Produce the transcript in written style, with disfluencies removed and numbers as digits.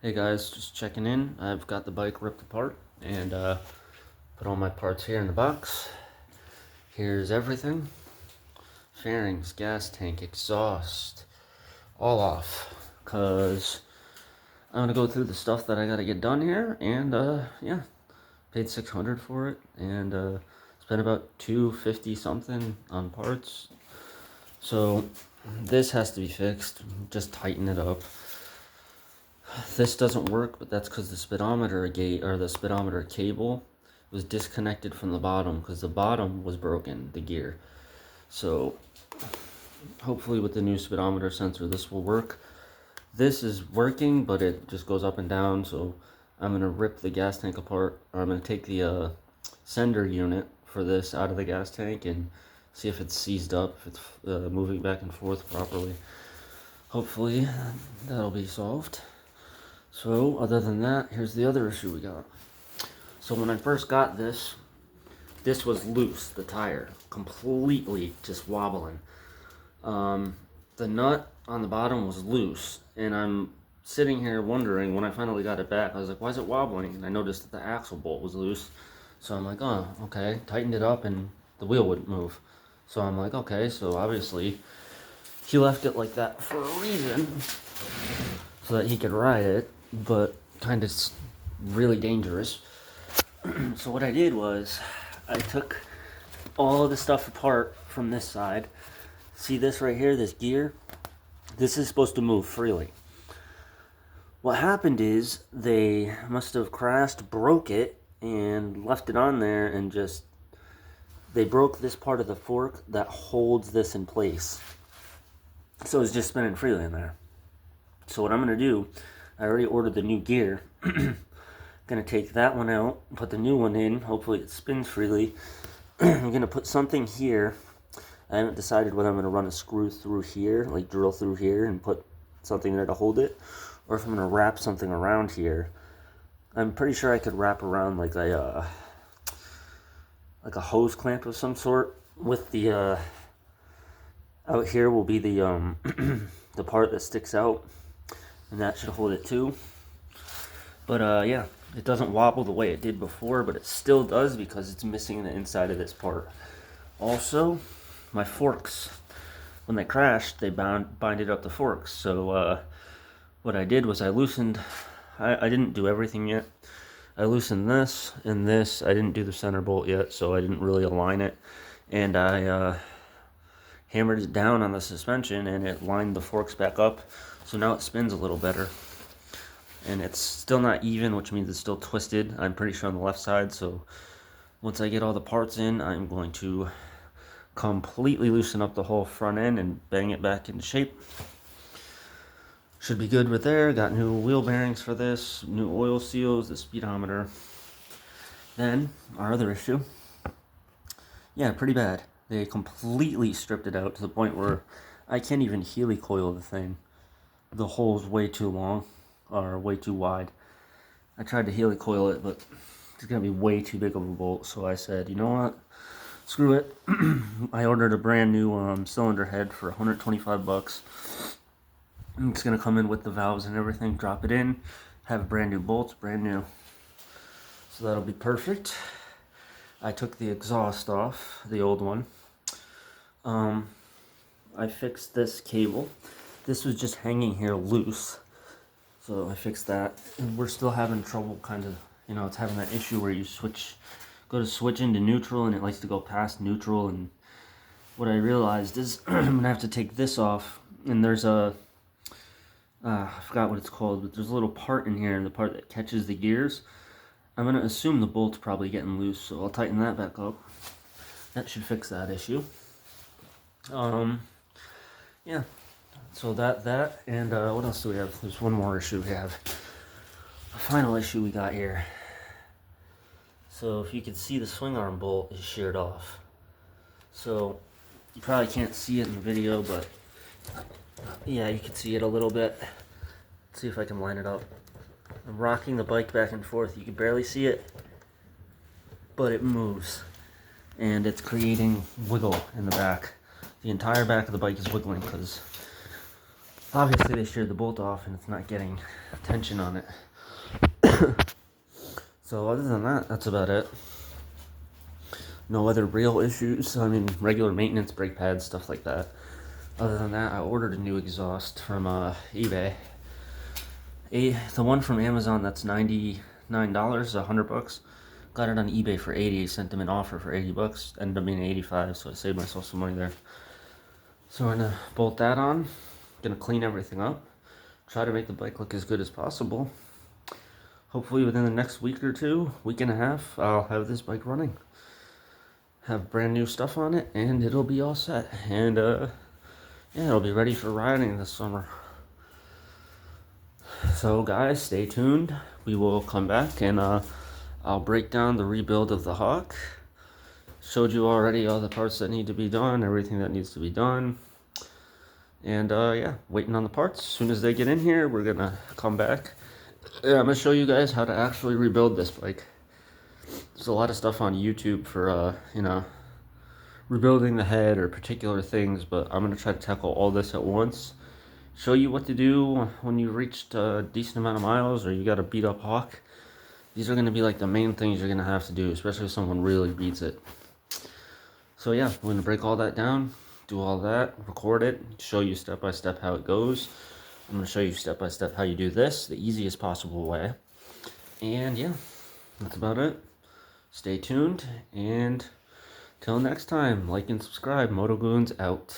Hey guys, just checking in. I've got the bike ripped apart and put all my parts here in the box. Here's everything. Fairings, gas tank, exhaust, all off. Cause I'm gonna go through the stuff that I gotta get done here and yeah. Paid 600 for it and spent about 250 something on parts. So this has to be fixed. Just tighten it up. This doesn't work, but that's because the speedometer gate or the speedometer cable was disconnected from the bottom because the bottom was broken, the gear. So hopefully with the new speedometer sensor this will work. This is working, but it just goes up and down, so I'm gonna rip the gas tank apart, or I'm gonna take the sender unit for this out of the gas tank and see if it's seized up, if it's moving back and forth properly. Hopefully that'll be solved. So other than that, here's the other issue we got. So when I first got this was loose, the tire, completely just wobbling. The nut on the bottom was loose, and I'm sitting here wondering, when I finally got it back, I was like, why is it wobbling? And I noticed that the axle bolt was loose. So I'm like, oh, okay, tightened it up and the wheel wouldn't move. So I'm like, okay, so obviously he left it like that for a reason, so that he could ride it, but kind of really dangerous. So what I did was I took all of the stuff apart from this side. See this right here, this gear? This is supposed to move freely. What happened is they must have crashed, broke it, and left it on there and just, they broke this part of the fork that holds this in place. So it's just spinning freely in there. So what I'm going to do, I already ordered the new gear. Going to take that one out, put the new one in, hopefully it spins freely. I'm going to put something here. I haven't decided whether I'm going to run a screw through here, like drill through here and put something there to hold it, or if I'm going to wrap something around here. I'm pretty sure I could wrap around like a hose clamp of some sort with the out here will be the the part that sticks out, and that should hold it too. But yeah, it doesn't wobble the way it did before, but it still does because it's missing the inside of this part. Also, my forks, when they crashed, they binded up the forks. So what I did was I loosened, I didn't do everything yet. I loosened this and this. I didn't do the center bolt yet, so I didn't really align it. And I hammered it down on the suspension and it lined the forks back up. So now it spins a little better. And it's still not even, which means it's still twisted. I'm pretty sure on the left side. So once I get all the parts in, I'm going to completely loosen up the whole front end and bang it back into shape. Should be good with there. Got new wheel bearings for this, new oil seals, the speedometer. Then our other issue, yeah, pretty bad. They completely stripped it out to the point where I can't even helicoil the thing. The hole's way too long, or way too wide. I tried to helicoil it, but it's gonna be way too big of a bolt. So I said, you know what? Screw it. I ordered a brand new cylinder head for 125 bucks. It's gonna come in with the valves and everything. Drop it in, have brand new bolts, brand new. So that'll be perfect. I took the exhaust off, the old one. I fixed this cable. This was just hanging here loose, so I fixed that. And we're still having trouble, kind of, you know, it's having that issue where you go to switch into neutral and it likes to go past neutral. And what I realized is I'm gonna have to take this off, and there's a I forgot what it's called, but there's a little part in here, the part that catches the gears. I'm gonna assume the bolt's probably getting loose, so I'll tighten that back up. That should fix that issue. Yeah. So that, and what else do we have? There's one more issue we have. The final issue we got here. So if you can see, the swing arm bolt is sheared off. So you probably can't see it in the video, but yeah, you can see it a little bit. Let's see if I can line it up. I'm rocking the bike back and forth. You can barely see it, but it moves. And it's creating wiggle in the back. The entire back of the bike is wiggling because Obviously they sheared the bolt off and it's not getting tension on it. So other than that, that's about it. No other real issues. I mean, regular maintenance, brake pads, stuff like that. Other than that, I ordered a new exhaust from eBay. The one from Amazon that's $99, $100. Got it on eBay for 80. Sent them an offer for 80 bucks. Ended up being 85, so I saved myself some money there. So we're gonna bolt that on. Gonna clean everything up. Try to make the bike look as good as possible. Hopefully within the next week or two, week and a half, I'll have this bike running. Have brand new stuff on it, and it'll be all set. And yeah, it'll be ready for riding this summer. So guys, stay tuned. We will come back and I'll break down the rebuild of the Hawk. Showed you already all the parts that need to be done, everything that needs to be done. And yeah, waiting on the parts. As soon as they get in here, we're gonna come back. Yeah, I'm gonna show you guys how to actually rebuild this bike. There's a lot of stuff on YouTube for you know, rebuilding the head or particular things, but I'm gonna try to tackle all this at once. Show you what to do when you reached a decent amount of miles or you got a beat up Hawk. These are gonna be like the main things you're gonna have to do, especially if someone really beats it. So yeah, we're gonna break all that down, do all that, record it, show you step by step how it goes. I'm gonna show you step by step how you do this the easiest possible way. And yeah, that's about it. Stay tuned, and till next time, like and subscribe. MotoGoons out.